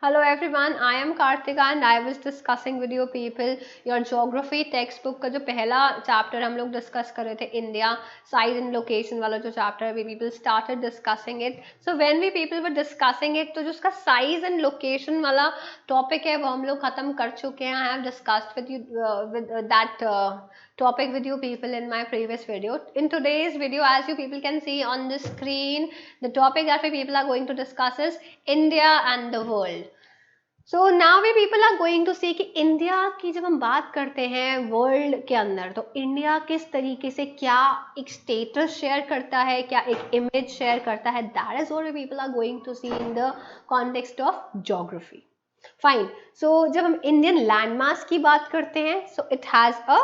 Hello everyone, I am Kartika and I was discussing with you people your geography textbook का जो पहला chapter हम लोग discuss कर रहे थे इंडिया साइज एंड लोकेशन वाला जो चैप्टर है, we people started discussing it. So when we people were discussing it, तो जो उसका साइज एंड लोकेशन वाला टॉपिक है वो हम लोग खत्म कर चुके हैं. I have discussed with you with that topic with you people in my previous video. In today's video, as you people can see on the screen, the topic that we people are going to discuss is India and the world. So now we people are going to see कि India की जब हम बात करते हैं world के अंदर, तो इंडिया किस तरीके से क्या एक स्टेटस शेयर करता है, क्या एक इमेज शेयर करता है, that is what we people are going to see in the context of geography. Fine. So जब हम इंडियन लैंडमास की बात करते हैं, so it has a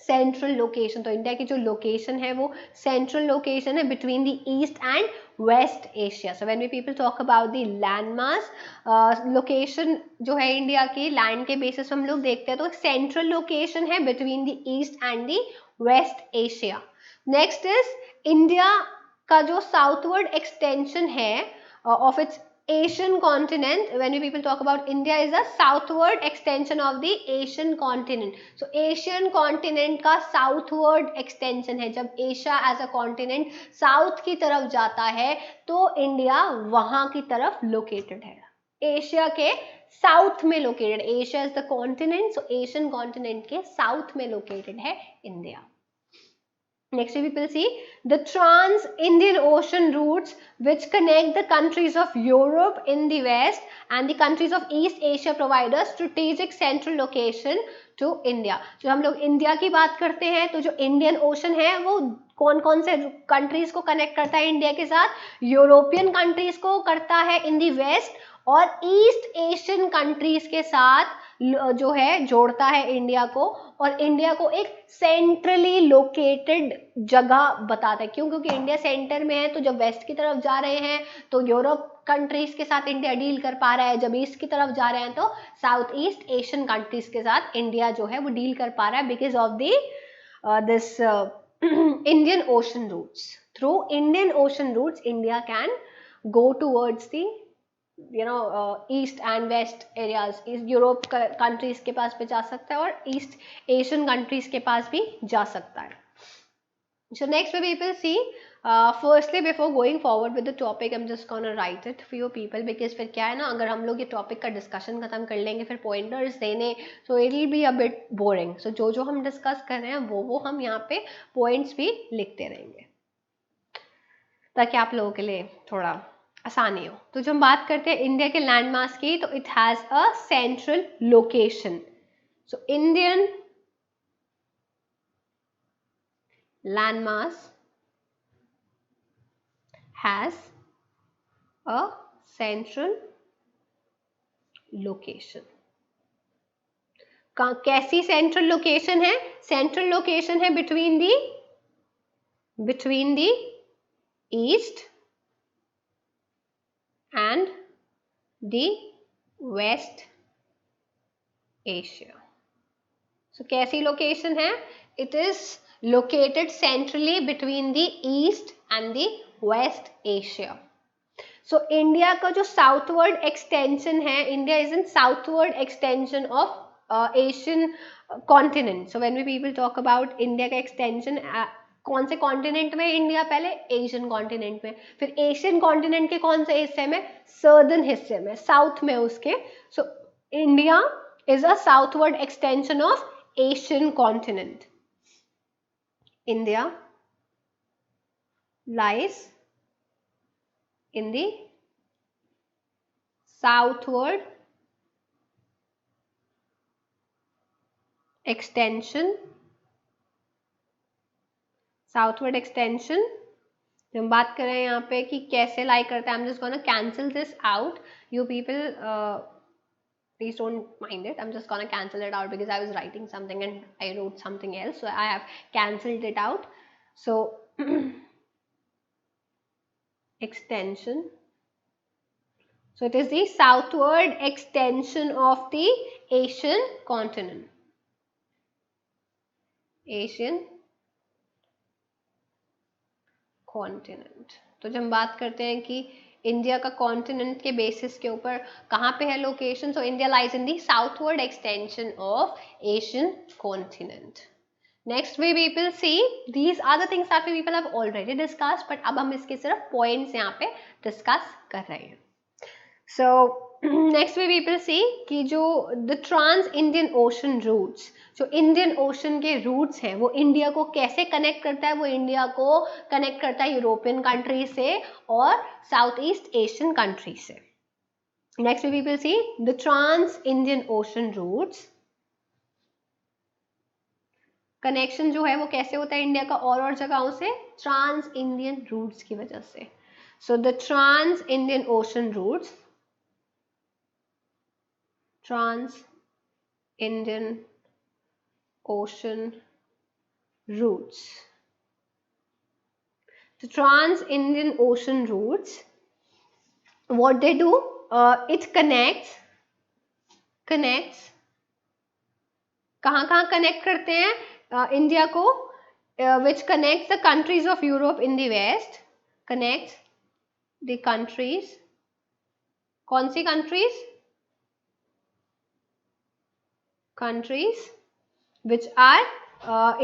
central location. तो इंडिया की जो लोकेशन है वो सेंट्रल लोकेशन है between the east and west Asia. So when we people talk about the land mass location जो है इंडिया की लैंड के बेसिस पे हम लोग देखते हैं, तो सेंट्रल लोकेशन है between the east and the waste Asia. Next is India का जो साउथवर्ड एक्सटेंशन है of its Asian continent. When we people talk about India is a southward extension of the Asian continent. So Asian continent का southward extension है. जब Asia as a continent south की तरफ जाता है तो इंडिया वहां की तरफ लोकेटेड है. एशिया के साउथ में located. Asia is the continent, so Asian continent के साउथ में लोकेटेड है India. Next we will see the trans-Indian ocean routes which connect the countries of Europe in the west and the countries of East Asia provide a strategic central location to India. जो हम लोग India की बात करते हैं तो जो Indian ocean है वो कौन कौन से कंट्रीज को कनेक्ट करता है इंडिया के साथ? यूरोपियन कंट्रीज को करता है इन दी वेस्ट और ईस्ट एशियन कंट्रीज के साथ जो है जोड़ता है इंडिया को, और इंडिया को एक सेंट्रली लोकेटेड जगह बताता है. क्यों? क्योंकि इंडिया सेंटर में है, तो जब वेस्ट की तरफ जा रहे हैं तो यूरोप कंट्रीज के साथ इंडिया डील कर पा रहा है, जब ईस्ट की तरफ जा रहे हैं तो साउथ ईस्ट एशियन कंट्रीज के साथ इंडिया जो है वो डील कर पा रहा है because of the this Indian ocean routes. Through Indian ocean routes, India can go towards the East and West areas. Europe countries के पास भी जा सकता है और ईस्ट एशियन कंट्रीज के पास भी जा सकता है. So next we will see firstly before going forward with the topic I'm just gonna write it for you people because फिर क्या है ना, अगर हम लोग ये टॉपिक का डिस्कशन खत्म कर लेंगे फिर पॉइंटर्स देने so it will be a bit boring. So जो हम डिस्कस कर रहे हैं वो हम यहाँ पे पॉइंट्स भी लिखते रहेंगे ताकि आप लोगों के लिए थोड़ा आसानी हो. तो जब हम बात करते हैं इंडिया के लैंडमास की, तो it has a central location. So Indian landmass has a central location. कैसी सेंट्रल लोकेशन है? सेंट्रल लोकेशन है between the east and the West Asia. So कैसी लोकेशन है? It is located centrally between the East and the West Asia. So India का जो southward extension है, India is in southward extension of Asian continent. So when we people talk about India का extension कौन से continent में? India पहले Asian continent में, फिर एशियन कॉन्टिनेंट के कौन से हिस्से में? सर्दर्न हिस्से में, साउथ में उसके. So India is a southward extension of Asian continent. India lies in the southward extension. Southward extension हम बात कर रहे हैं यहाँ पे कि कैसे लाई करता है. I am just gonna cancel this out. You people please don't mind it. I'm just gonna cancel it out because I was writing something and I wrote something else, so I have cancelled it out. So extension. So it is the southward extension of the Asian continent. Asian continent. तो जब हम बात करते हैं कि India का continent के basis के ऊपर कहाँ पे है location, so India lies in the southward extension of Asian continent. Next we people see these are the things that we people have already discussed, but अब हम इसके सिर्फ पॉइंट्स यहाँ पे डिस्कस कर रहे हैं। So next we people see कि जो the trans Indian ocean routes, जो इंडियन ओशन के रूट्स हैं वो इंडिया को कैसे कनेक्ट करता है, वो इंडिया को कनेक्ट करता है यूरोपियन कंट्री से और साउथ ईस्ट एशियन कंट्री से। Next we people see the trans Indian ocean routes, connection जो है वो कैसे होता है इंडिया का और जगहों से, ट्रांस इंडियन रूट्स की वजह से। So the trans Indian ocean routes, trans Indian ocean routes. The trans-Indian ocean routes, what they do, it connects कहाँ कनेक्ट करते हैं इंडिया को, which connects the countries of Europe in the west, connects the countries, कौन सी countries which are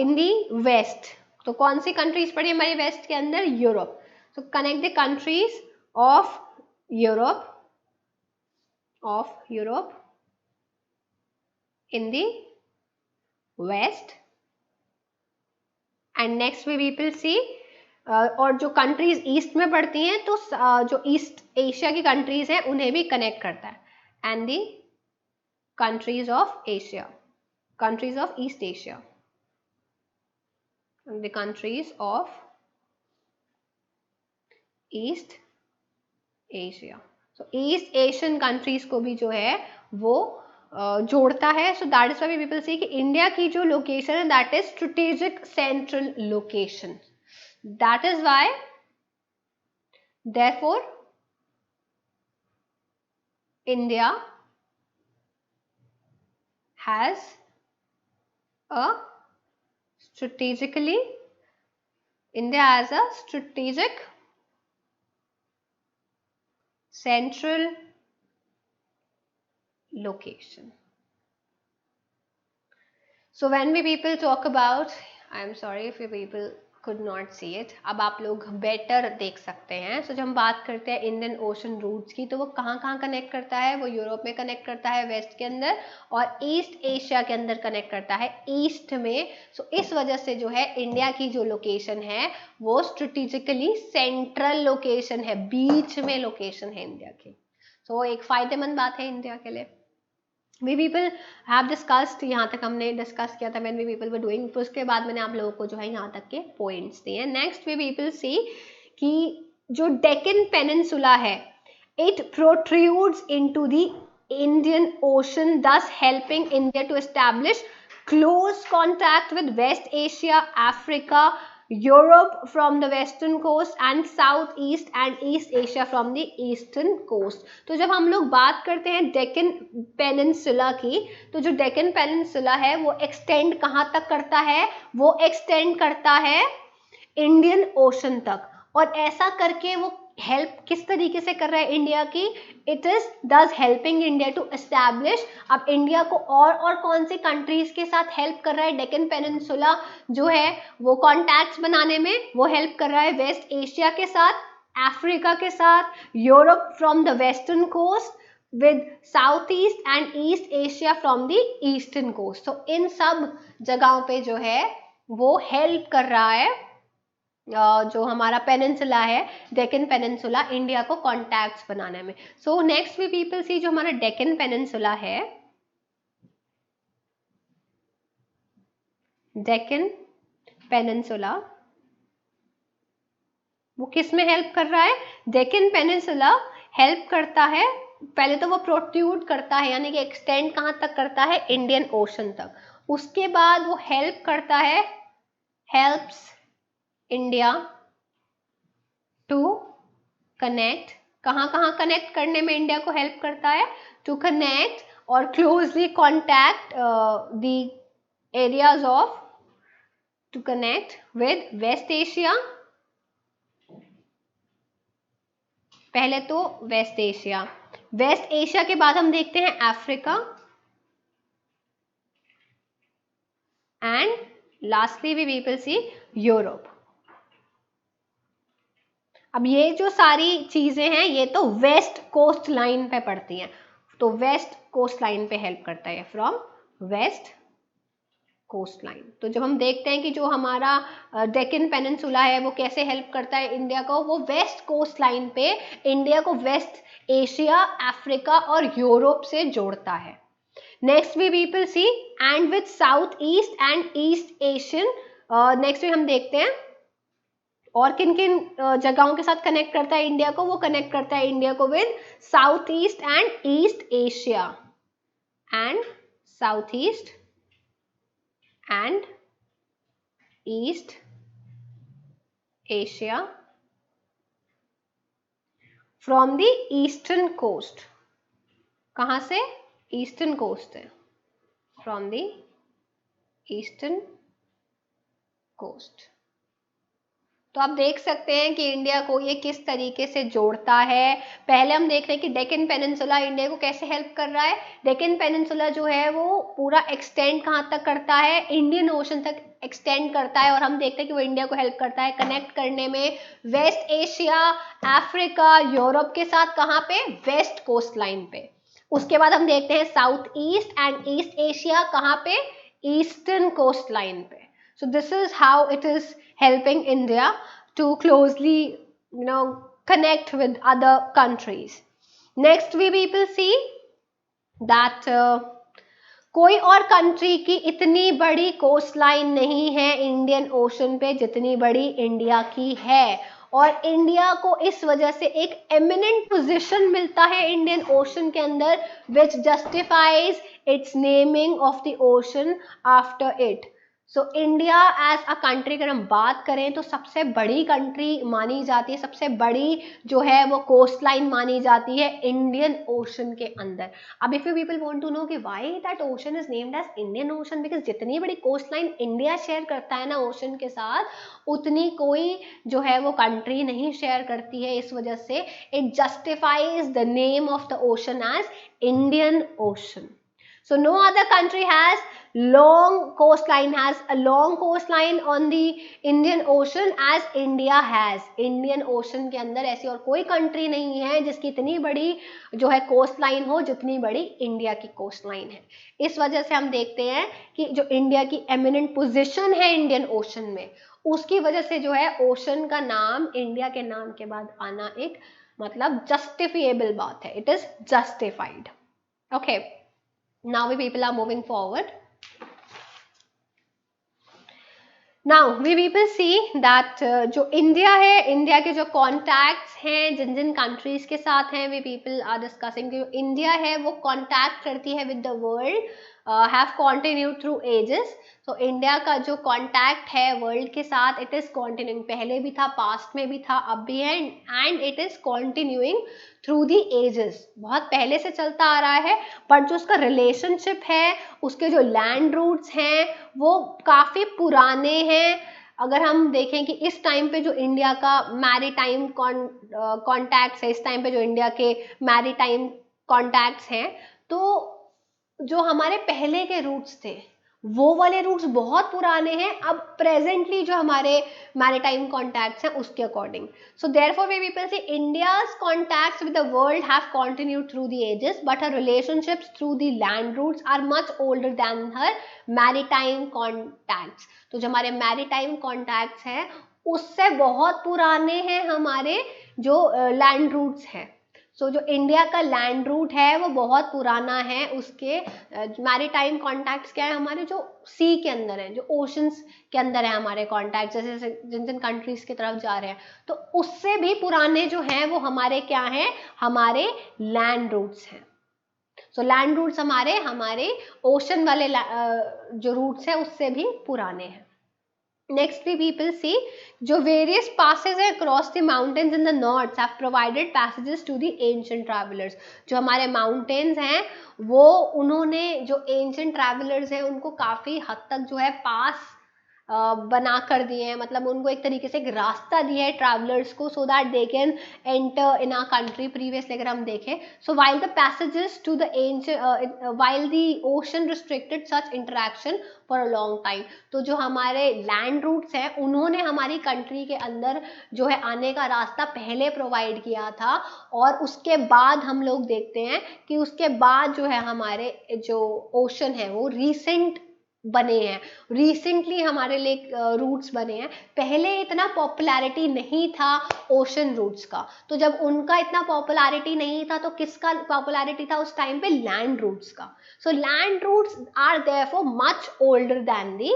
in the west, तो कौन सी countries पड़ी हमारी waste के अंदर, यूरोप। तो connect the countries of Europe in the west. And next we people see, और जो कंट्रीज ईस्ट में पड़ती हैं तो जो ईस्ट एशिया की कंट्रीज हैं उन्हें भी कनेक्ट करता है। And the countries of Asia, countries of East Asia, and the countries of East Asia, so East Asian countries को भी जो है वो जोड़ता है। so that is why we people see कि इंडिया की जो लोकेशन है that is strategic central location, that is why therefore India has a strategically, India has a strategic central location. So when we people talk about, I am sorry if you people could not see it, अब आप लोग better देख सकते हैं। so जब हम बात करते हैं इंडियन ओशन रूट्स की, तो वो कहाँ कनेक्ट करता है, वो यूरोप में कनेक्ट करता है वेस्ट के अंदर, और ईस्ट एशिया के अंदर कनेक्ट करता है ईस्ट में। so इस वजह से जो है इंडिया की जो लोकेशन है वो स्ट्रेटेजिकली सेंट्रल लोकेशन है, बीच में लोकेशन है इंडिया की। so एक फायदेमंद बात है इंडिया के लिए। we people have discussed, यहाँ तक हमने डिस्कस किया था when we people were doing, तो उसके बाद मैंने आप लोगों को जो है यहाँ तक के पॉइंट्स दिए हैं। नेक्स्ट we people see कि जो डेक्कन पेनिनसुला है it protrudes into the Indian Ocean, thus helping India to establish close contact with West Asia, Africa, Europe from the western coast and Southeast and East Asia from the eastern coast। तो जब हम लोग बात करते हैं Deccan peninsula की, तो जो डेक्कन पेनिनसुला है वो एक्सटेंड कहाँ तक करता है, वो एक्सटेंड करता है इंडियन ओशन तक। और ऐसा करके वो हेल्प किस तरीके से कर रहा है इंडिया की, इट इज दस हेल्पिंग इंडिया टू एस्टैब्लिश, अब इंडिया को और कौन सी कंट्रीज के साथ हेल्प कर रहा है, डेक्कन पेनिनसुला जो है वो कॉन्टैक्ट्स बनाने में वो हेल्प कर रहा है वेस्ट एशिया के साथ, अफ्रीका के साथ, Europe from the western coast with southeast and east Asia from the eastern coast। तो इन सब जगहों पे जो है वो हेल्प कर रहा है जो हमारा पेनिनसुला है, डेक्कन पेनिनसुला, इंडिया को कॉन्टैक्ट्स बनाने में। So next we people see जो हमारा डेक्कन पेनिनसुला है, डेक्कन पेनिनसुला वो किस में हेल्प कर रहा है, डेक्कन पेनिनसुला हेल्प करता है, पहले तो वो प्रोट्रूड करता है यानी कि एक्सटेंड कहां तक करता है, इंडियन ओशन तक। उसके बाद वो हेल्प करता है, हेल्प्स इंडिया टू कनेक्ट, कहां कनेक्ट करने में इंडिया को हेल्प करता है, टू कनेक्ट और closely contact the areas of, to connect with west Asia पहले तो वेस्ट एशिया, वेस्ट एशिया के बाद हम देखते हैं Africa and lastly we people see Europe. अब ये जो सारी चीजें हैं ये तो वेस्ट कोस्ट लाइन पे पड़ती हैं, तो वेस्ट कोस्ट लाइन पे हेल्प करता है, फ्रॉम वेस्ट कोस्ट लाइन। तो जब हम देखते हैं कि जो हमारा डेक्कन पेनिनसुला है वो कैसे हेल्प करता है इंडिया को, वो वेस्ट कोस्ट लाइन पे इंडिया को वेस्ट एशिया, अफ्रीका और यूरोप से जोड़ता है। Next we people see and with south east and east Asian, next भी हम देखते हैं और किन किन जगहों के साथ कनेक्ट करता है इंडिया को, वो कनेक्ट करता है इंडिया को with south east and east Asia and south east and east Asia from the eastern coast. कहां से? ईस्टर्न कोस्ट है, फ्रॉम द ईस्टर्न कोस्ट। तो आप देख सकते हैं कि इंडिया को ये किस तरीके से जोड़ता है। पहले हम देख रहे हैं कि डेक्कन पेनिनसुला इंडिया को कैसे हेल्प कर रहा है। डेक्कन पेनिनसुला जो है वो पूरा एक्सटेंड कहाँ तक करता है? इंडियन ओशन तक एक्सटेंड करता है, और हम देखते हैं कि वो इंडिया को हेल्प करता है कनेक्ट करने में वेस्ट एशिया, अफ्रीका, यूरोप के साथ। कहाँ पे? वेस्ट कोस्ट लाइन पे। उसके बाद हम देखते हैं south east and east Asia, कहाँ पे? ईस्टर्न कोस्ट लाइन पे। So this is how it is helping India to closely, connect with other countries. Next we people see that कोई और कंट्री की इतनी बड़ी कोस्ट लाइन नहीं है इंडियन ओशन पे जितनी बड़ी इंडिया की है, और इंडिया को इस वजह से एक एमिनेंट पोजीशन मिलता है इंडियन ओशन के अंदर, which justifies its naming of the ocean after it. So India as a country अगर हम बात करें तो सबसे बड़ी कंट्री मानी जाती है, सबसे बड़ी जो है वो कोस्ट लाइन मानी जाती है इंडियन ओशन के अंदर। अब if you people want to know कि why that ocean is named as Indian ocean, because जितनी बड़ी कोस्ट लाइन इंडिया शेयर करता है ना ओशन के साथ, उतनी कोई जो है वो कंट्री नहीं शेयर करती है। इस वजह से it justifies the name of the ocean as Indian ocean. So no other country has a long coastline on the Indian Ocean as India has. Indian Ocean के अंदर ऐसी और कोई कंट्री नहीं है जिसकी इतनी बड़ी जो है कोस्ट लाइन हो जितनी बड़ी इंडिया की कोस्ट लाइन है। इस वजह से हम देखते हैं कि जो इंडिया की एमिनेंट पोजीशन है इंडियन ओशन में, उसकी वजह से जो है ओशन का नाम इंडिया के नाम के बाद आना एक मतलब जस्टिफिएबल बात है। It is justified. Okay, now we people are moving forward. Now we people see that जो इंडिया है, इंडिया के जो कॉन्टैक्ट्स हैं जिन जिन कंट्रीज के साथ हैं, we people are discussing कि इंडिया है वो कॉन्टैक्ट करती है with the world, have continued through ages. तो इंडिया का जो कॉन्टैक्ट है वर्ल्ड के साथ, इट इज कॉन्टिन्यूइंग, पहले भी था, पास्ट में भी था, अब भी है, and it is continuing through the ages. बहुत पहले से चलता आ रहा है, बट जो उसका रिलेशनशिप है, उसके जो लैंड रूट्स हैं वो काफ़ी पुराने हैं। अगर हम देखें कि इस टाइम पे जो इंडिया का मैरीटाइम कॉन्टैक्ट्स है, इस टाइम पे जो इंडिया के मैरीटाइम कॉन्टैक्ट्स हैं, तो जो हमारे पहले के रूट्स थे वो वाले रूट्स बहुत पुराने हैं। अब प्रेजेंटली जो हमारे मैरीटाइम कॉन्टैक्ट्स हैं उसके अकॉर्डिंग, so therefore we people see India's contacts with the world have continued through the ages, but her relationships through the land routes are much older than her maritime contacts. तो जो हमारे maritime contacts हैं उससे बहुत पुराने हैं हमारे जो लैंड रूट्स हैं। सो जो इंडिया का लैंड रूट है वो बहुत पुराना है। उसके मैरीटाइम कॉन्टैक्ट्स क्या है हमारे, जो सी के अंदर है, जो ओशंस के अंदर है हमारे कॉन्टैक्ट, जैसे जैसे जिन जिन कंट्रीज की तरफ जा रहे हैं, तो उससे भी पुराने जो हैं वो हमारे क्या हैं, हमारे लैंड रूट्स हैं। सो लैंड रूट्स हमारे ओशन वाले जो रूट्स हैं उससे भी पुराने हैं। Next we people see जो various passes है across the mountains in the north have provided passages to the ancient travelers। जो हमारे mountains हैं वो उन्होंने जो ancient travelers हैं उनको काफ़ी हद तक जो है पास बना कर दिए हैं, मतलब उनको एक तरीके से एक रास्ता दिया है ट्रैवलर्स को, so that they can enter in our country. Previously अगर हम देखें, so while the passages to the while the ocean restricted such interaction for a long time, तो जो हमारे लैंड रूट्स हैं उन्होंने हमारी कंट्री के अंदर जो है आने का रास्ता पहले प्रोवाइड किया था, और उसके बाद हम लोग देखते हैं कि उसके बाद जो है हमारे जो ओशन है वो रीसेंट बने हैं, रिसेंटली हमारे लिए रूट्स बने हैं। पहले इतना पॉपुलैरिटी नहीं था ओशन रूट्स का, तो जब उनका इतना पॉपुलैरिटी नहीं था तो किसका पॉपुलैरिटी था उस टाइम पे? लैंड रूट्स का। So land routes are therefore much older than the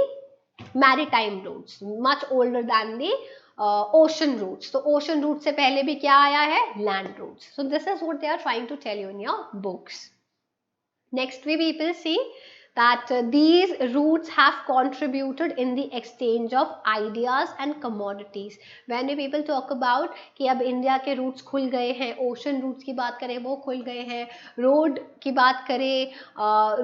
maritime routes, much older than the ocean routes. तो ओशन रूट से पहले भी क्या आया है? Land routes. So this is what they are trying to tell you in your books. Next, we people see that these routes have contributed in the exchange of ideas and commodities. When we people talk about कि अब India के roots खुल गए हैं, ocean routes की बात करें वो खुल गए हैं, रोड की बात करें,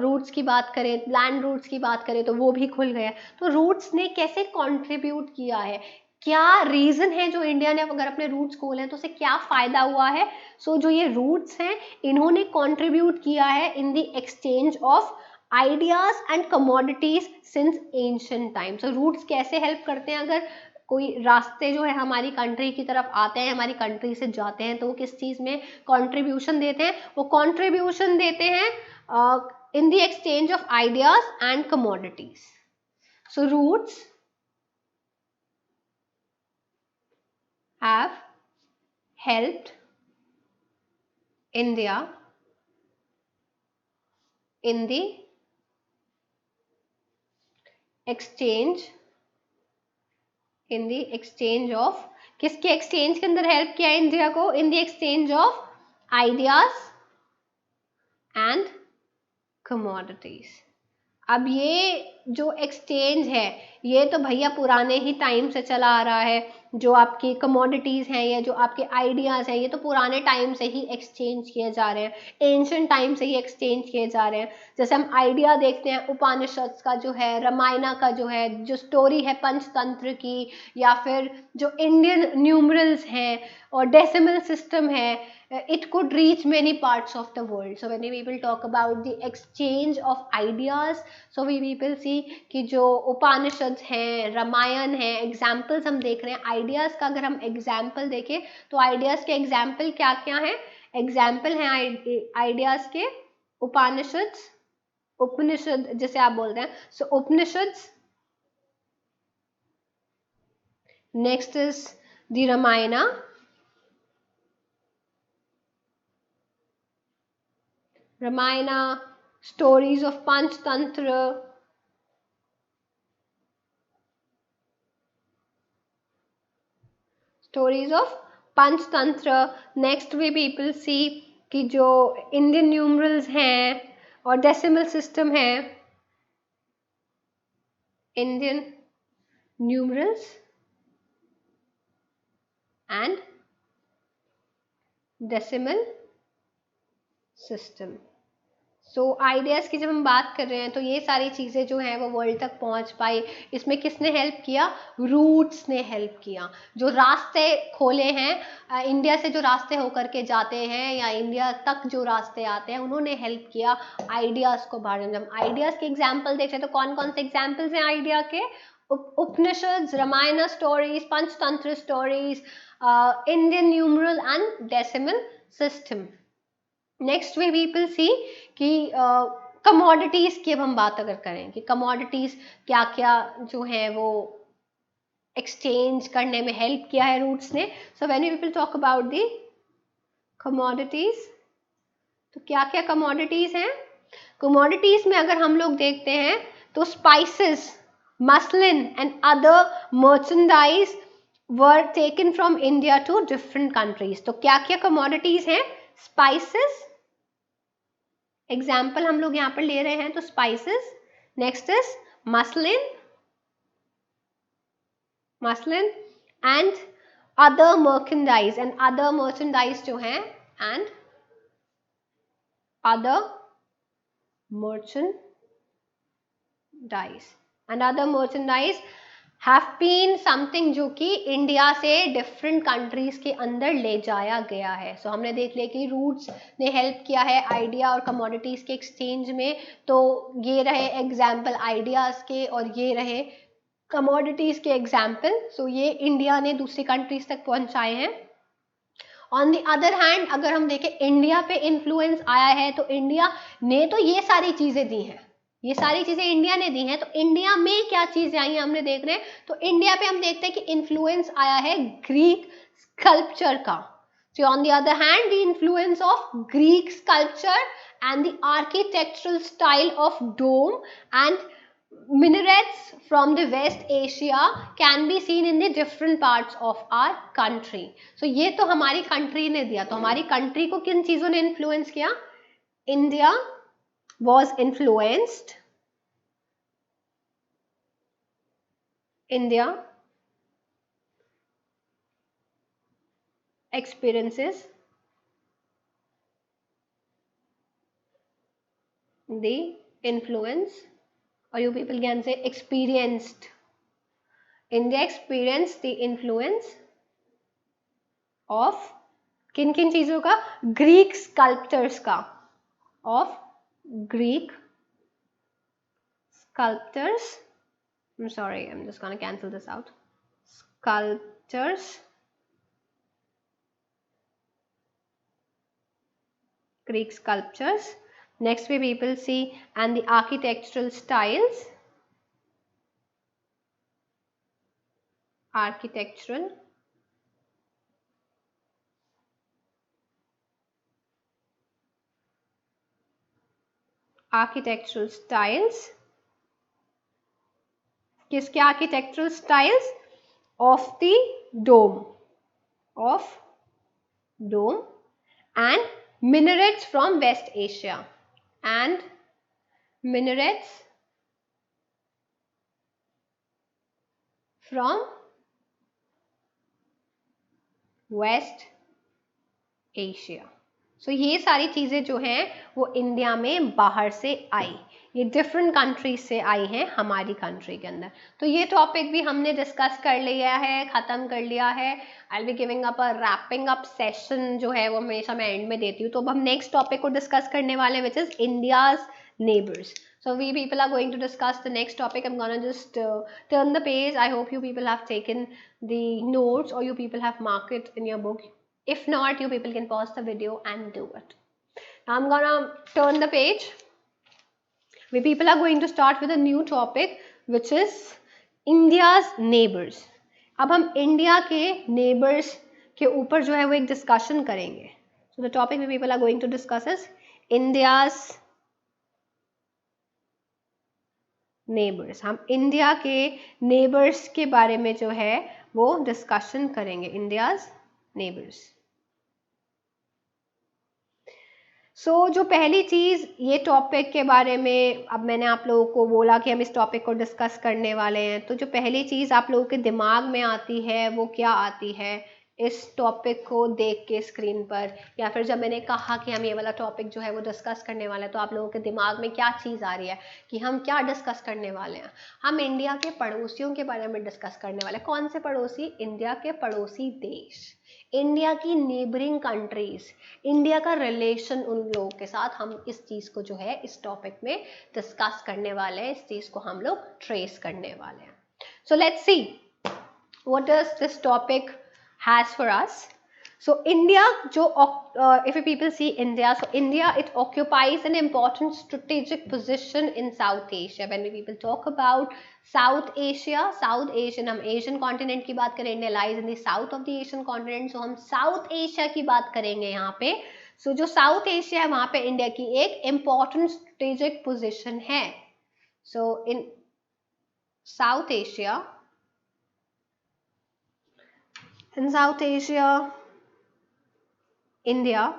रूट्स की बात करें, लैंड रूट्स की बात करें तो वो भी खुल गए हैं। तो रूट्स ने कैसे कंट्रीब्यूट किया है, क्या रीजन है जो इंडिया ने अगर अपने रूट्स खोले हैं तो उसे क्या फायदा हुआ है? सो जो ये रूट्स हैं इन्होंने कंट्रीब्यूट किया है in the exchange of ideas and commodities since ancient time. So routes कैसे हेल्प करते हैं? अगर कोई रास्ते जो है हमारी कंट्री की तरफ आते हैं, हमारी कंट्री से जाते हैं, तो वो किस चीज में कंट्रीब्यूशन देते हैं? वो कंट्रीब्यूशन देते हैं in the exchange of ideas and commodities. So routes have helped India in the exchange of, किसके एक्सचेंज के अंदर हेल्प किया है इंडिया को? In the exchange of ideas and commodities. अब ये जो एक्सचेंज है ये तो भैया पुराने ही टाइम से चला आ रहा है, जो आपकी कमोडिटीज हैं या जो आपके आइडियाज हैं ये तो पुराने टाइम से ही एक्सचेंज किए जा रहे हैं, एंशिएंट टाइम से ही एक्सचेंज किए जा रहे हैं. जैसे हम आइडिया देखते हैं उपनिषद का जो है, रामायण का जो है, जो स्टोरी है पंचतंत्र की, या फिर जो इंडियन न्यूमरल्स हैं और डेसिमल सिस्टम है, it could reach many parts of the world. So when we people talk about the exchange of ideas, so we people see कि जो उपनिषद हैं, रामायण है, एग्जाम्पल्स हम देख रहे हैं आइडियाज का. अगर हम एग्जाम्पल देखें तो आइडियाज के एग्जाम्पल क्या क्या हैं? एग्जाम्पल हैं आइडियाज के उपनिषद जिसे आप बोलते हैं. So Upanishad, next is the Ramayana, stories of Panchtantra, next we people see कि जो इंडियन न्यूमरल्स हैं और डेसिमल सिस्टम है, Indian numerals and decimal system. So ideas की जब हम बात कर रहे हैं तो ये सारी चीज़ें जो हैं वो वर्ल्ड तक पहुंच पाई. इसमें किसने हेल्प किया? रूट्स ने हेल्प किया. जो रास्ते खोले हैं इंडिया से, जो रास्ते होकर के जाते हैं या इंडिया तक जो रास्ते आते हैं, उन्होंने हेल्प किया आइडियाज़ को बाहर. जब आइडियाज़ के एग्जाम्पल देखें तो कौन कौन से एग्जाम्पल्स हैं आइडिया के? Upanishad, Ramayana stories, Panchatantra stories, Indian numeral and decimal system. Next we people see कि कमोडिटीज की अब हम बात अगर करें कि कमोडिटीज क्या क्या जो है वो एक्सचेंज करने में हेल्प किया है रूट्स ने. So when people talk about the commodities, तो क्या क्या कमोडिटीज हैं? कमोडिटीज में अगर हम लोग देखते हैं तो spices, muslin and other merchandise were taken from India to different countries. तो क्या क्या कमोडिटीज हैं? स्पाइसेस, एग्जाम्पल हम लोग यहाँ पर ले रहे हैं तो spices. Next is muslin and other merchandise, and other merchandise जो है, and other merchandise have been something जो कि इंडिया से डिफरेंट कंट्रीज के अंदर ले जाया गया है. सो हमने देख लिया कि रूट्स ने हेल्प किया है आइडिया और कमोडिटीज के एक्सचेंज में. तो ये रहे एग्जाम्पल आइडियाज के और ये रहे कमोडिटीज के एग्जाम्पल. सो ये इंडिया ने दूसरी कंट्रीज तक पहुंचाए हैं. ऑन दी अदर हैंड अगर हम देखें इंडिया पे इन्फ्लुएंस आया है तो इंडिया ने तो ये सारी चीजें दी हैं, ये सारी चीजें इंडिया ने दी हैं. तो इंडिया में क्या चीजें आई हैं हमने देख रहे हैं. तो इंडिया पे हम देखते हैं कि इन्फ्लुएंस आया है ग्रीक स्कल्पचर का. So on the other hand, the influence of Greek sculpture and the architectural style of dome and minarets from the West Asia can be seen in the different parts of our country. So ये तो हमारी country ने दिया. तो हमारी country को किन चीजों ने इन्फ्लुएंस किया? India was influenced. India experiences the influence, or you people can say experienced. India experienced the influence of किन किन चीजों का? ग्रीक स्कल्पचर्स का, of Greek sculptors. I'm sorry, I'm just gonna cancel this out. Sculptures, Greek sculptures. Next we people see and the architectural styles. Architectural styles. किसके architectural styles? Of the dome, of dome and minarets from West Asia, and minarets from West Asia. सो ये सारी चीजें जो हैं वो India में बाहर से आई, ये डिफरेंट कंट्रीज से आई हैं हमारी कंट्री के अंदर. तो ये टॉपिक भी हमने डिस्कस कर लिया है, खत्म कर लिया है. I will be giving up a wrapping up session जो है वो हमेशा मैं एंड में देती हूँ. तो अब हम नेक्स्ट टॉपिक को डिस्कस करने वाले हैं which is India's neighbors. So we people are going to discuss the next topic. I'm gonna just turn the page. I hope you people have taken the notes or you people have marked it in your book. If not, you people can pause the video and do it. Now I'm gonna turn the page. We people are going to start with a new topic which is India's neighbors. अब हम India के neighbors के ऊपर जो है वो एक discussion करेंगे. So the topic we people are going to discuss is India's neighbors. हम इंडिया के neighbors के बारे में जो है वो discussion करेंगे. India's neighbors. जो पहली चीज ये टॉपिक के बारे में, अब मैंने आप लोगों को बोला कि हम इस टॉपिक को डिस्कस करने वाले हैं, तो जो पहली चीज आप लोगों के दिमाग में आती है वो क्या आती है इस टॉपिक को देख के स्क्रीन पर, या फिर जब मैंने कहा कि हम ये वाला टॉपिक जो है वो डिस्कस करने वाले हैं, तो आप लोगों के दिमाग में क्या चीज़ आ रही है कि हम क्या डिस्कस करने वाले हैं? हम इंडिया के पड़ोसियों के बारे में डिस्कस करने वाले हैं. कौन से पड़ोसी? इंडिया के पड़ोसी देश, इंडिया की नेबरिंग कंट्रीज, इंडिया का रिलेशन उन लोगों के साथ. हम इस चीज़ को जो है इस टॉपिक में डिस्कस करने वाले हैं, इस चीज़ को हम लोग ट्रेस करने वाले हैं. So let's see what does this topic has for us. So India, if you people see India, so India, it occupies an important strategic position in South Asia. When we people talk about South Asian, हम Asian continent की बात करें, India lies in the south of the Asian continent, so हम South Asia की बात करेंगे यहाँ पे. So जो South Asia है वहाँ पे इंडिया की एक important strategic position है. So in South Asia, India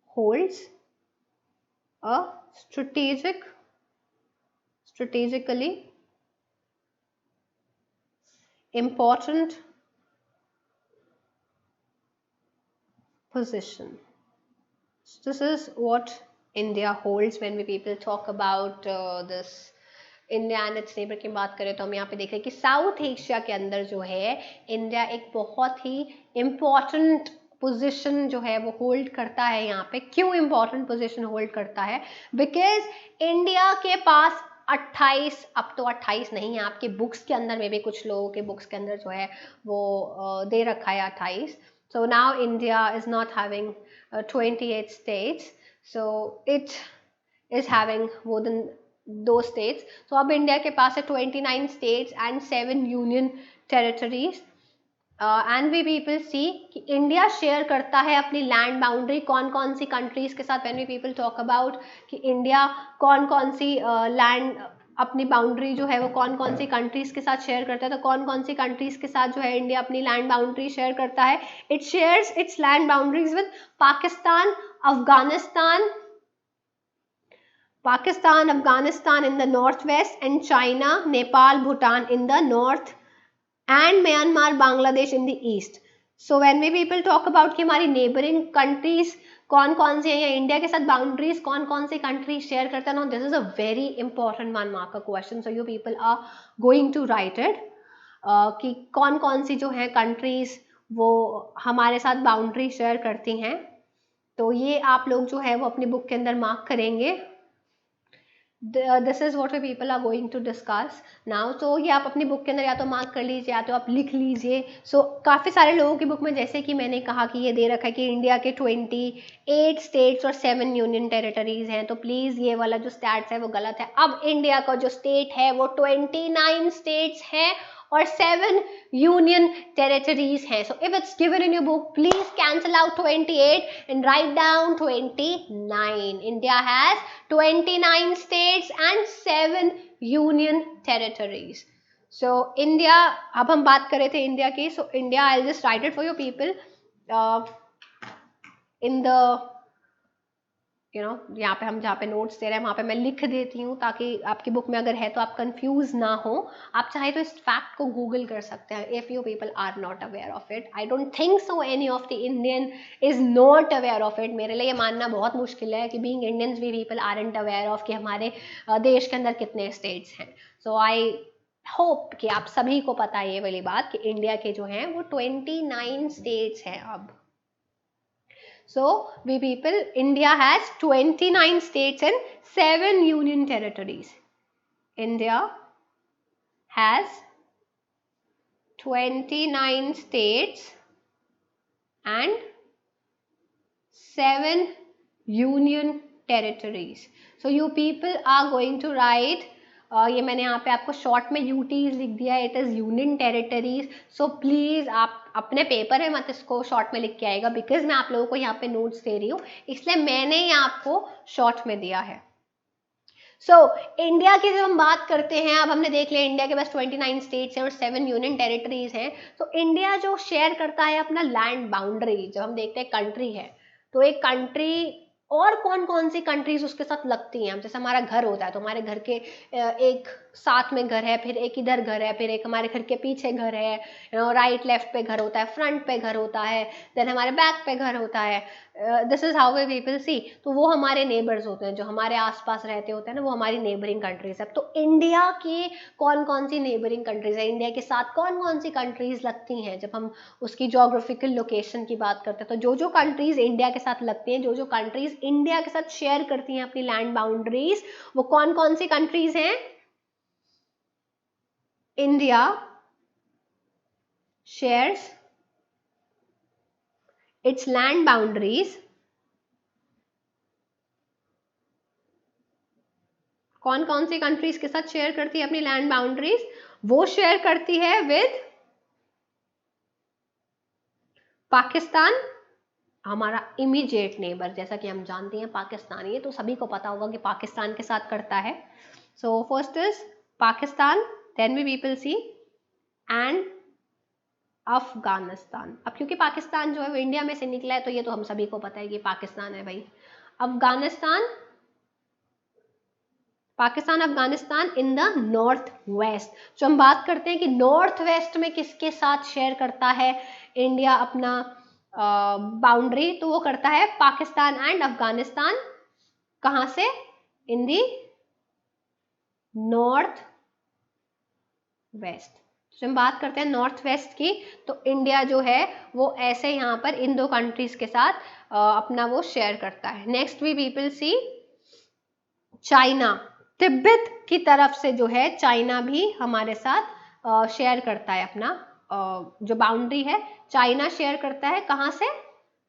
holds a strategically important position. So this is what India holds when we people talk about this India and it's neighbour की बात करें तो हम यहाँ पे देख रहे हैं कि साउथ एशिया के अंदर जो है इंडिया एक बहुत ही इम्पॉर्टेंट पोजीशन जो है वो होल्ड करता है यहाँ पे। क्यों इम्पॉर्टेंट पोजीशन होल्ड करता है? बिकॉज इंडिया के पास 28, अब तो 28 नहीं है, आपके बुक्स के अंदर में भी कुछ लोगों के बुक्स के अंदर जो है वो दे रखा है 28। So now India is not having 28 states, so it is having more than those states. So अब इंडिया के पास है 29 states and 7 union territories. And we people see कि इंडिया शेयर करता है अपनी लैंड बाउंड्री कौन कौन सी कंट्रीज के साथ। When we people talk about कि इंडिया कौन कौन सी लैंड अपनी बाउंड्री जो है वो कौन कौन सी कंट्रीज के साथ शेयर करता है, तो कौन कौन सी कंट्रीज के साथ जो है इंडिया अपनी लैंड बाउंड्री शेयर करता है? It shares it's land boundaries with Pakistan, Afghanistan in the northwest and China, Nepal, Bhutan in the north and Myanmar, Bangladesh in the east. So when we people talk about कि हमारी neighboring countries कौन कौन सी है या India के साथ boundaries कौन कौन सी कंट्री शेयर करता है, no this is a very important 1 mark का question, so you people are going to write it कि कौन कौन सी जो है कंट्रीज वो हमारे साथ बाउंड्री शेयर करती हैं। तो ये आप लोग जो है वो अपनी बुक के अंदर मार्क करेंगे। This is what we people are going to discuss now. तो ये आप अपनी बुक के अंदर या तो मार्क कर लीजिए या तो आप लिख लीजिए। सो काफ़ी सारे लोगों की बुक में जैसे कि मैंने कहा कि ये दे रखा है कि इंडिया के 28 स्टेट्स और 7 यूनियन टेरिटरीज हैं, तो प्लीज़ ये वाला जो स्टैट्स है वो गलत है। अब इंडिया का जो स्टेट है वो 29 स्टेट्स हैं और 7 union territories हैं। So if it's given in your book, please cancel out 28 and write down 29. India has 29 states and 7 union territories. So India, अब हम बात कर रहे थे इंडिया की, so India, I'll just write it for you people in the यहाँ पे हम जहाँ पे नोट्स दे रहे हैं वहाँ पे मैं लिख देती हूँ ताकि आपकी बुक में अगर है तो आप कंफ्यूज ना हो। आप चाहे तो इस फैक्ट को गूगल कर सकते हैं if you people are not aware of it. I don't think so any of the Indian is not aware of it. मेरे लिए ये मानना बहुत मुश्किल है कि being Indians we people aren't aware of कि हमारे देश के अंदर कितने स्टेट्स हैं। सो आई होप कि आप सभी को पता है ये वाली बात कि इंडिया के जो हैं वो 29 स्टेट्स हैं अब। So we people, India has 29 states and 7 union territories. India has 29 states and 7 union territories. So you people are going to write ये मैंने यहाँ पे आपको शॉर्ट में यूटीज लिख दिया है, it is union territories. So please आप अपने पेपर में मत इसको शॉर्ट में लिख के आएगा, बिकॉज मैं आप लोगों को यहाँ पे नोट्स दे रही हूँ इसलिए मैंने ये आपको शॉर्ट में दिया है। सो इंडिया की जब हम बात करते हैं, अब हमने देख लिया इंडिया के पास 29 स्टेट्स हैं और 7 यूनियन टेरिटरीज हैं। तो इंडिया जो शेयर करता है अपना लैंड बाउंड्री, जब हम देखते हैं कंट्री है तो एक कंट्री और कौन कौन सी कंट्रीज उसके साथ लगती हैं। जैसे हमारा घर होता है तो हमारे घर के एक साथ में घर है, फिर एक इधर घर है, फिर एक हमारे घर के पीछे घर है, राइट लेफ्ट पे घर होता है, फ्रंट पे घर होता है, देन हमारे बैक पे घर होता है। This is how we people see. तो वो हमारे नेबर्स होते हैं, जो हमारे आसपास रहते होते हैं ना, वो हमारी नेबरिंग कंट्रीज है। तो इंडिया की कौन कौन सी नेबरिंग कंट्रीज है, इंडिया के साथ कौन कौन सी कंट्रीज लगती हैं, जब हम उसकी जोग्राफिकल लोकेशन की बात करते हैं तो जो जो कंट्रीज इंडिया के साथ लगती हैं, जो जो कंट्रीज इंडिया के साथ शेयर करती हैं अपनी लैंड बाउंड्रीज, वो कौन कौन सी कंट्रीज हैं? India shares its land boundaries, कौन कौन सी कंट्रीज के साथ शेयर करती है अपनी लैंड बाउंड्रीज? वो शेयर करती है विद पाकिस्तान, हमारा इमीडिएट नेबर। जैसा कि हम जानते हैं पाकिस्तान, ये तो सभी को पता होगा कि पाकिस्तान के साथ करता है। So first is Pakistan, then we people see and Afghanistan. अब क्योंकि पाकिस्तान जो है वो इंडिया में से निकला है तो ये तो हम सभी को पता है कि पाकिस्तान है भाई। Afghanistan, Pakistan Afghanistan in the north west. जो हम बात करते हैं कि नॉर्थ वेस्ट में किसके साथ शेयर करता है इंडिया अपना बाउंड्री, तो वो करता है पाकिस्तान एंड अफगानिस्तान। कहां से? इन दी नॉर्थ वेस्ट। जब हम बात करते हैं नॉर्थ वेस्ट की, तो इंडिया जो है वो ऐसे यहाँ पर इन दो कंट्रीज के साथ अपना वो शेयर करता है। Next we people see China, Tibet की तरफ से जो है चाइना भी हमारे साथ शेयर करता है अपना जो बाउंड्री है, चाइना शेयर करता है कहाँ से,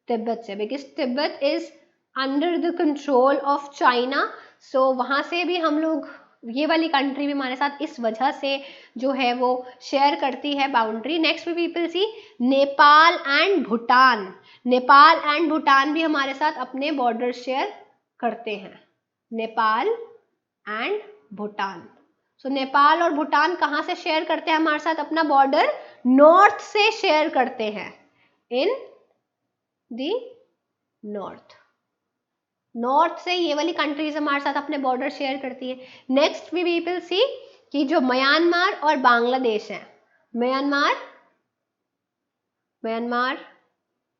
तिब्बत से, because Tibet is under the control of China. So वहां से भी हम लोग, ये वाली कंट्री भी हमारे साथ इस वजह से जो है वो शेयर करती है boundary. Next we people see Nepal and Bhutan, Nepal and Bhutan भी हमारे साथ अपने बॉर्डर शेयर करते हैं, नेपाल एंड भूटान। सो नेपाल और भूटान कहाँ से शेयर करते हैं हमारे साथ अपना बॉर्डर, नॉर्थ से शेयर करते हैं, इन दी नॉर्थ, नॉर्थ से ये वाली कंट्रीज हमारे साथ अपने बॉर्डर शेयर करती है। नेक्स्ट वी पीपल सी कि जो म्यांमार और बांग्लादेश है, Myanmar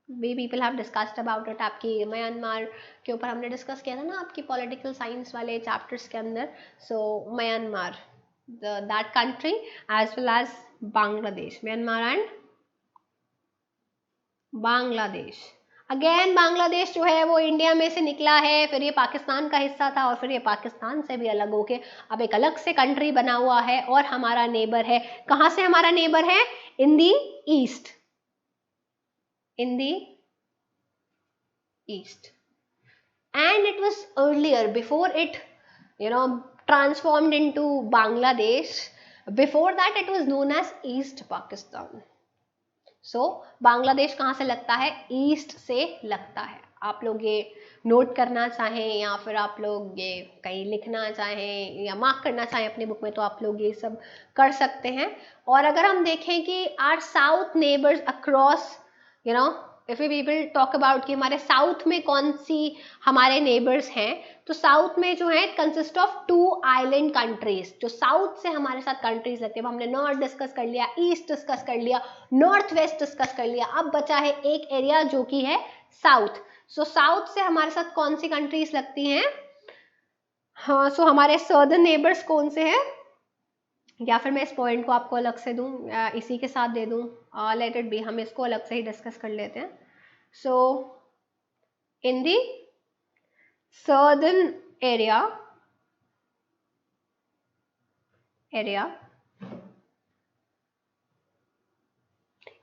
we people have discussed about it, आपकी म्यांमार के ऊपर हमने डिस्कस किया था ना आपकी पॉलिटिकल साइंस वाले चैप्टर्स के अंदर। So Myanmar, that country as well as Bangladesh, Myanmar and Bangladesh. Again Bangladesh जो है वो इंडिया में से निकला है, फिर ये पाकिस्तान का हिस्सा था और फिर ये पाकिस्तान से भी अलग होके अब एक अलग से कंट्री बना हुआ है और हमारा नेबर है। कहाँ से हमारा नेबर है, इन दी east, in the east, and it was earlier, before it transformed into Bangladesh, before that it was known as East Pakistan. So Bangladesh कहाँ से लगता है, ईस्ट से लगता है। आप लोग ये नोट करना चाहें या फिर आप लोग ये कहीं लिखना चाहें या मार्क करना चाहें अपनी बुक में, तो आप लोग ये सब कर सकते हैं। और अगर हम देखें कि are south neighbours across if we people talk about कि हमारे साउथ में कौन सी हमारे नेबर्स हैं, तो साउथ में जो है कंसिस्ट ऑफ 2 आइलैंड कंट्रीज, जो साउथ से हमारे साथ कंट्रीज लगती है। हमने नॉर्थ डिस्कस कर लिया, ईस्ट डिस्कस कर लिया, नॉर्थ वेस्ट डिस्कस कर लिया, अब बचा है एक एरिया जो कि है साउथ। सो साउथ से हमारे साथ कौन सी कंट्रीज लगती हैं, हाँ, सो हमारे सदर्न नेबर्स कौन से हैं, या फिर मैं इस पॉइंट को आपको अलग से दूं, इसी के साथ दे दूं, लेट इट बी, हम इसको अलग से ही डिस्कस कर लेते हैं। So in the southern area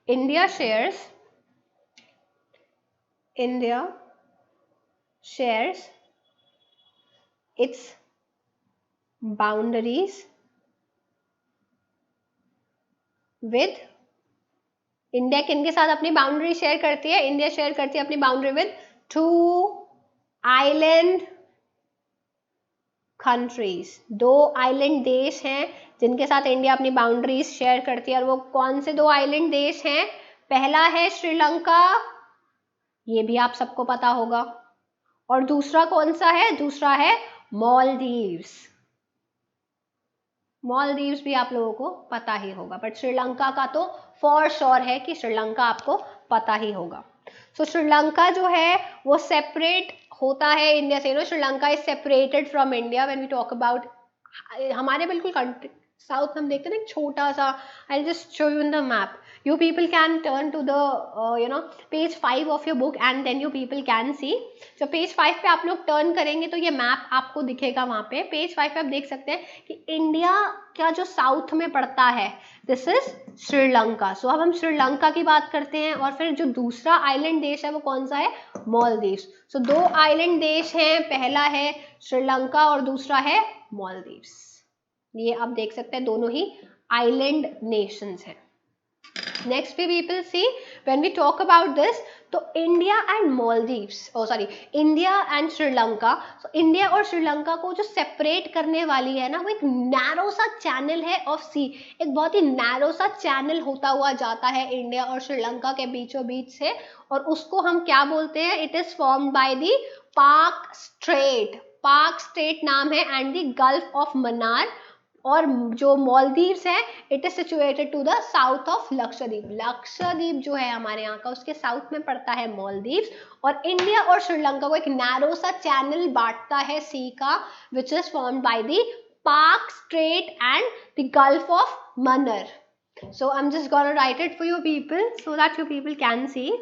India shares its boundaries with, India किन के साथ अपनी बाउंड्री शेयर करती है, इंडिया शेयर करती है अपनी boundary with 2 island countries, 2 island देश हैं जिनके साथ इंडिया अपनी बाउंड्रीज शेयर करती है। और वो कौन से 2 आइलैंड देश हैं, पहला है श्रीलंका, ये भी आप सबको पता होगा, और दूसरा कौन सा है, दूसरा है मालदीव्स। मालदीव्स भी आप लोगों को पता ही होगा, बट श्रीलंका का तो फॉर श्योर है कि श्रीलंका आपको पता ही होगा। सो श्रीलंका जो है वो सेपरेट होता है इंडिया से, Sri Lanka is separated from India when we talk about, हमारे बिल्कुल कंट्री साउथ हम देखते हैं ना एक छोटा सा, I just show you in the map, you people can turn to the page 5 of your book and then you people can see। जब पेज 5 पे आप लोग टर्न करेंगे तो ये मैप आपको दिखेगा वहां पे, पेज 5 पे आप देख सकते हैं कि इंडिया का जो साउथ में पड़ता है दिस इज श्रीलंका। सो अब हम श्रीलंका की बात करते हैं, और फिर जो दूसरा आइलैंड देश है वो कौन सा है, मालदीव्स। सो 2 आइलैंड देश हैं, पहला है श्रीलंका और दूसरा है मालदीव्स। ये आप देख सकते हैं दोनों ही आइलैंड नेशंस हैं। Next we people see when we talk about this, तो India and Maldives, India and Sri Lanka, so India और श्रीलंका को जो सेपरेट करने वाली है ना, वो एक नैरो सा चैनल है ऑफ सी, एक बहुत ही नैरो सा चैनल होता हुआ जाता है इंडिया और श्रीलंका के बीचों बीच से, और उसको हम क्या बोलते हैं, it is formed by the Palk strait, Palk strait नाम है, and the gulf of Mannar. और जो मालदीव्स है it is situated to the south of Lakshadweep, Lakshadweep जो है हमारे यहाँ का उसके साउथ में पड़ता है मालदीव्स, और इंडिया और श्रीलंका को एक नैरो सा चैनल बांटता है सी का, which is formed by the Park Strait and the Gulf of Mannar. So I'm just gonna write it for you people so that you people can see.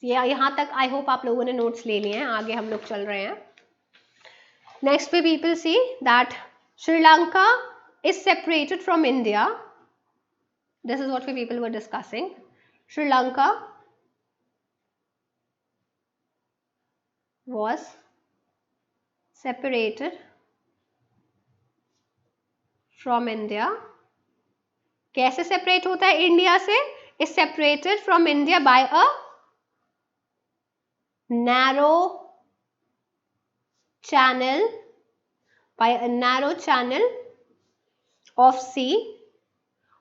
यहाँ तक आई होप आप लोगों ने notes ले लिए हैं, आगे हम लोग चल रहे हैं. नेक्स्ट पे people see that Sri Lanka is separated from India. This is what we people were discussing. Sri Lanka was separated from India. कैसे सेपरेट होता है इंडिया से? Is separated from India by a narrow channel, by a narrow channel of sea.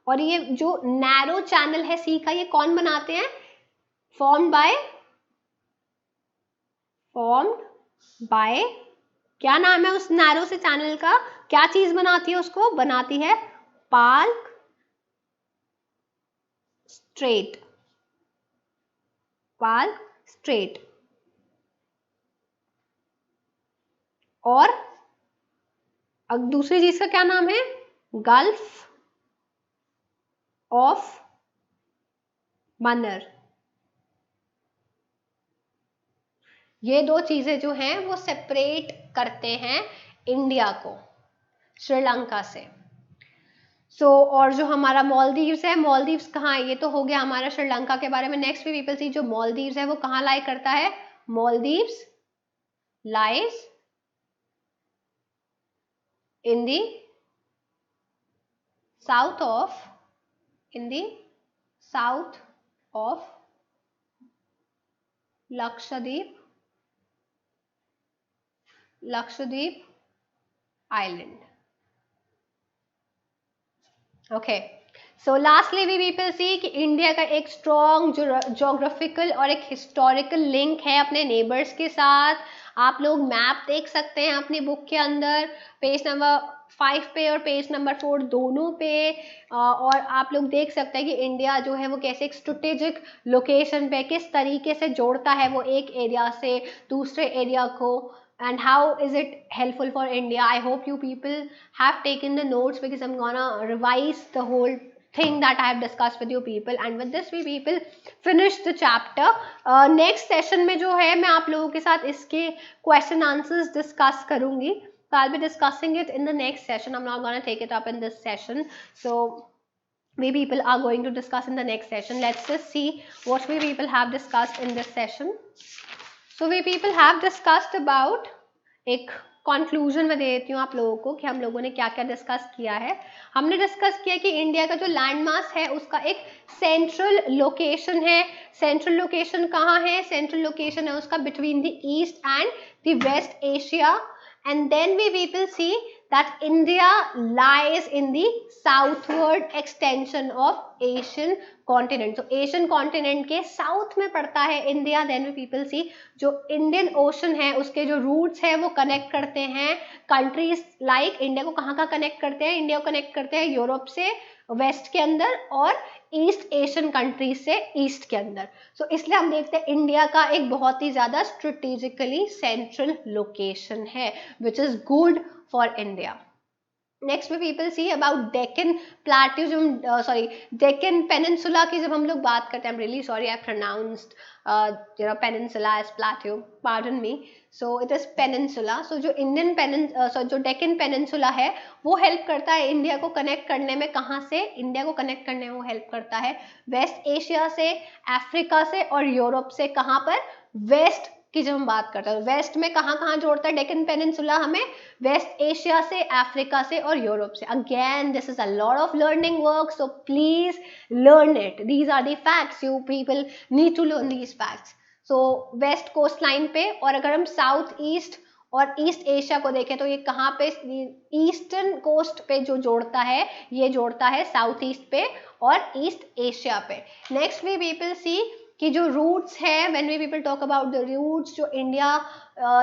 और ये जो narrow channel है सी का, ये कौन बनाते हैं? फॉर्म्ड बाय क्या नाम है उस नैरो से चैनल का? क्या चीज बनाती है उसको? बनाती है पार्क स्ट्रेट. और दूसरी चीज का क्या नाम है? Gulf of Mannar. ये दो चीजें जो हैं वो सेपरेट करते हैं इंडिया को श्रीलंका से. और जो हमारा मालदीव्स है, मालदीव्स कहाँ है? ये तो हो गया हमारा श्रीलंका के बारे में. नेक्स्ट भी पीपल सी जो मालदीव्स है वो कहाँ लाई करता है? Maldives lies in the south of Lakshadweep island. Okay, so lastly we people see कि इंडिया का एक स्ट्रॉन्ग ज्योग्राफिकल और एक हिस्टोरिकल लिंक है अपने नेबर्स के साथ. आप लोग मैप देख सकते हैं अपनी बुक के अंदर, पेज नंबर 5 पे और पेज नंबर 4 दोनों पे. और आप लोग देख सकते हैं कि इंडिया जो है वो कैसे एक स्ट्रेटेजिक लोकेशन पे किस तरीके से जोड़ता है वो एक एरिया से दूसरे एरिया को. And how is it helpful for India? I hope you people have taken the notes because I'm gonna revise the whole thing that I have discussed with you people. And with this we people finish the chapter. Next session में जो है मैं आप लोगों के साथ इसके question answers discuss करूँगी. So I'll be discussing it in the next session. I'm not gonna take it up in this session. So we people are going to discuss in the next session. Let's just see what we people have discussed in this session. So we people have discussed about, एक conclusion में दे देती हूँ आप लोगों को कि हम लोगों ने क्या क्या डिस्कस किया है. हमने डिस्कस किया कि इंडिया का जो लैंड मास है उसका एक सेंट्रल लोकेशन है. सेंट्रल लोकेशन कहाँ है? सेंट्रल लोकेशन है उसका between the east and the waste Asia. And then we people see that India lies in the southward extension of Asian continent. So Asian continent के south में पड़ता है India. Then we people see जो Indian ocean है उसके जो roots है वो कनेक्ट करते हैं कंट्रीज लाइक इंडिया को. कहाँ का कनेक्ट करते हैं? इंडिया को कनेक्ट करते हैं यूरोप से वेस्ट के अंदर और ईस्ट एशियन कंट्रीज से ईस्ट के अंदर. सो इसलिए हम देखते हैं इंडिया का एक बहुत ही ज्यादा स्ट्रेटेजिकली सेंट्रल लोकेशन है which is good for India. Next में people see about Deccan plateau. जो सॉरी डेक्कन पेनिनसुला की जब हम लोग बात करते हैं, I am really sorry I pronounced peninsula as plateau, pardon me. So it is peninsula. सो जो जो डेक्कन पेनिनसुला है वो हेल्प करता है इंडिया को कनेक्ट करने में. कहाँ से? इंडिया को कनेक्ट करने में वो हेल्प करता है वेस्ट एशिया से, अफ्रीका से और यूरोप से. कहाँ पर? वेस्ट की जब हम बात करते हैं वेस्ट में कहाँ कहाँ जोड़ता है डेक्कन पेनिनसुला हमें? वेस्ट एशिया से, अफ्रीका से और यूरोप से. Again this is a lot of learning work, so please learn it. These are the facts, you people need to learn these facts. So west coast line पे, और अगर हम south east और east Asia को देखें तो ये कहाँ पे? ईस्टर्न कोस्ट पे जो जोड़ता है ये जोड़ता है साउथ ईस्ट पे और ईस्ट एशिया पे. नेक्स्ट वी पीपल सी कि जो रूट्स है, when we people talk about the roots, जो इंडिया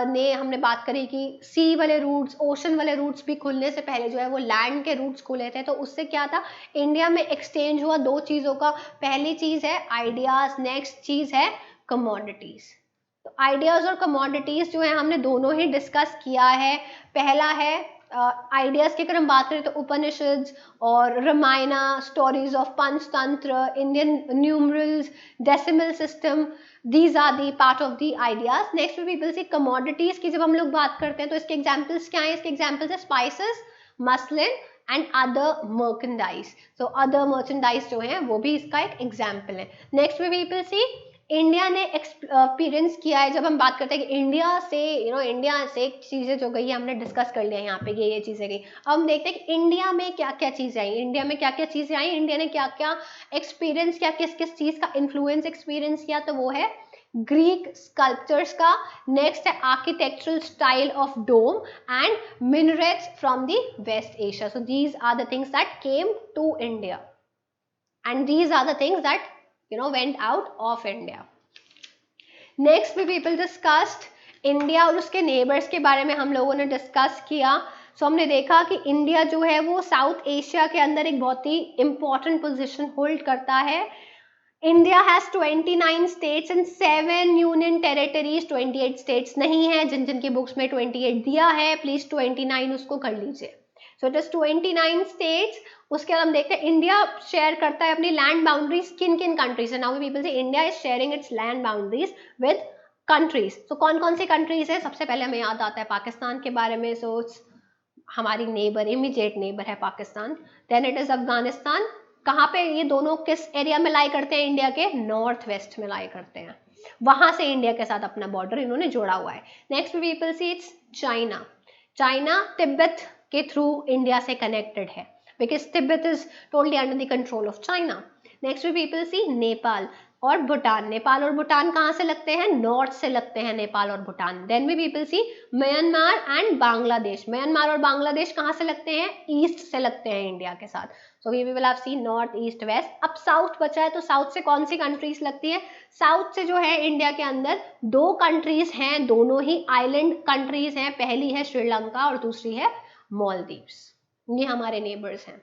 ने हमने बात करी कि सी वाले रूट्स, ओशन वाले रूट्स भी खुलने से पहले जो है वो लैंड के रूट्स खुले थे. तो उससे क्या था? इंडिया में एक्सचेंज हुआ दो चीज़ों का. पहली चीज़ है आइडियाज, नेक्स्ट चीज़ है कमोडिटीज. तो आइडियाज और कमोडिटीज जो है हमने दोनों ही डिस्कस किया है। पहला है आइडियाज की अगर हम बात करें तो उपनिषद और Ramayana, stories of Panchatantra, Indian numerals, decimal system, these are the part of the ideas. Next we will see commodities की जब हम लोग बात करते हैं तो इसके एग्जाम्पल्स क्या है? इसके एग्जाम्पल्स है spices, muslin and other merchandise. So other merchandise जो है वो भी इसका एक एग्जाम्पल है। Next we will see India ने एक्सपीरियंस किया है। जब हम बात करते हैं कि इंडिया से इंडिया से चीज़ें जो गई है हमने डिस्कस कर लिया यहाँ पे, ये चीज़ें गई। अब हम देखते हैं कि इंडिया में क्या क्या चीज़ें आई, इंडिया में क्या क्या चीज़ें आई, इंडिया ने क्या क्या एक्सपीरियंस किया, किस किस चीज़ का इन्फ्लुएंस एक्सपीरियंस किया। तो वो है ग्रीक स्कल्पचर्स का। नेक्स्ट है architectural style of dome and minarets from the waste Asia. So these are the things that came to India and these are the things that went out of India. Next we people discussed India और उसके neighbours के बारे में हम लोगों ने discuss किया। सो हमने देखा कि इंडिया जो है वो साउथ एशिया के अंदर एक बहुत ही इंपॉर्टेंट पोजीशन होल्ड करता है। India has 29 states and 7 union territories. 28 states नहीं है, जिन जिन की बुक्स में 28 दिया है प्लीज 29 उसको कर लीजिए। सो इट इज 29 स्टेट्स। उसके बाद हम देखते हैं इंडिया शेयर करता है अपनी लैंड बाउंड्रीज किन किन कंट्रीज से। नाउ वी पीपल से India is sharing it's land boundaries with countries. तो कौन कौन सी कंट्रीज है? सबसे पहले हमें याद आता है पाकिस्तान के बारे में। सो हमारी नेबर, इमीडिएट नेबर है Pakistan. Then it is Afghanistan. कहाँ पे ये दोनों किस एरिया में लाई करते हैं? इंडिया के नॉर्थ वेस्ट में लाई करते हैं, वहां से इंडिया के साथ अपना बॉर्डर इन्होंने जोड़ा हुआ है। Next we people see it's China. China Tibet के थ्रू इंडिया से कनेक्टेड है because Tibet is totally under the control of China. Next we people see Nepal और भूटान। नेपाल और भूटान कहाँ से लगते हैं? नॉर्थ से लगते हैं नेपाल और Bhutan. Then we people see Myanmar and Bangladesh. Myanmar और बांग्लादेश कहाँ से लगते हैं? ईस्ट से लगते हैं इंडिया के साथ। So we will have see north, east, west. अब साउथ बचा है, तो साउथ से कौन सी कंट्रीज लगती है? साउथ से जो है इंडिया के अंदर दो कंट्रीज हैं, दोनों ही आइलैंड कंट्रीज हैं। पहली है श्रीलंका और दूसरी है मालदीव्स। ये हमारे नेबर्स हैं।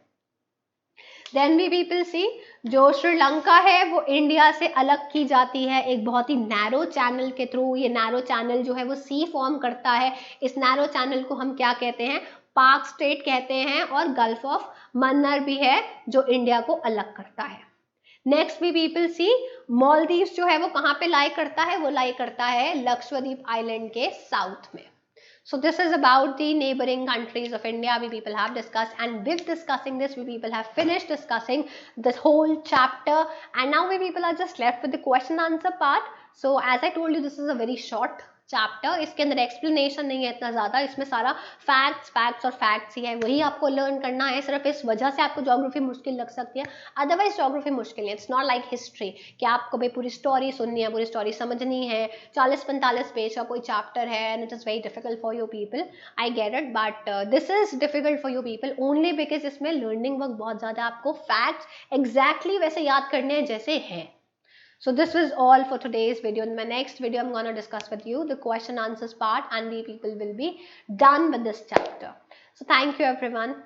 देन वी पीपल सी जो श्रीलंका है वो इंडिया से अलग की जाती है एक बहुत ही नैरो चैनल के थ्रू। ये नैरो चैनल जो है वो सी फॉर्म करता है। इस नैरो चैनल को हम क्या कहते हैं? पाक स्ट्रेट कहते हैं। और गल्फ ऑफ मन्नार भी है जो इंडिया को अलग करता है। Next we people see Maldives जो है वो कहाँ पे लाई करता है? वो लाई करता है लक्षद्वीप आइलैंड के साउथ में। So this is about the neighboring countries of India we people have discussed, and with discussing this we people have finished discussing this whole chapter, and now we people are just left with the question answer part. So as I told you this is a very short chapter. इसके अंदर explanation नहीं है इतना ज़्यादा, इसमें सारा facts और facts ही है, वही आपको लर्न करना है। सिर्फ इस वजह से आपको ज्योग्राफी मुश्किल लग सकती है, अदरवाइज ज्योग्राफी मुश्किल है। इट्स नॉट लाइक हिस्ट्री कि आपको भाई पूरी स्टोरी सुननी है, पूरी स्टोरी समझनी है। 40-45 पेज का कोई चैप्टर है and it is very difficult for you people, I get it, but this is difficult for you people only because इसमें लर्निंग वर्क बहुत ज़्यादा, आपको फैक्ट्स एग्जैक्टली वैसे याद करने हैं जैसे हैं। So this was all for today's video. In my next video, I'm going to discuss with you the question answers part, and we people will be done with this chapter. So thank you everyone.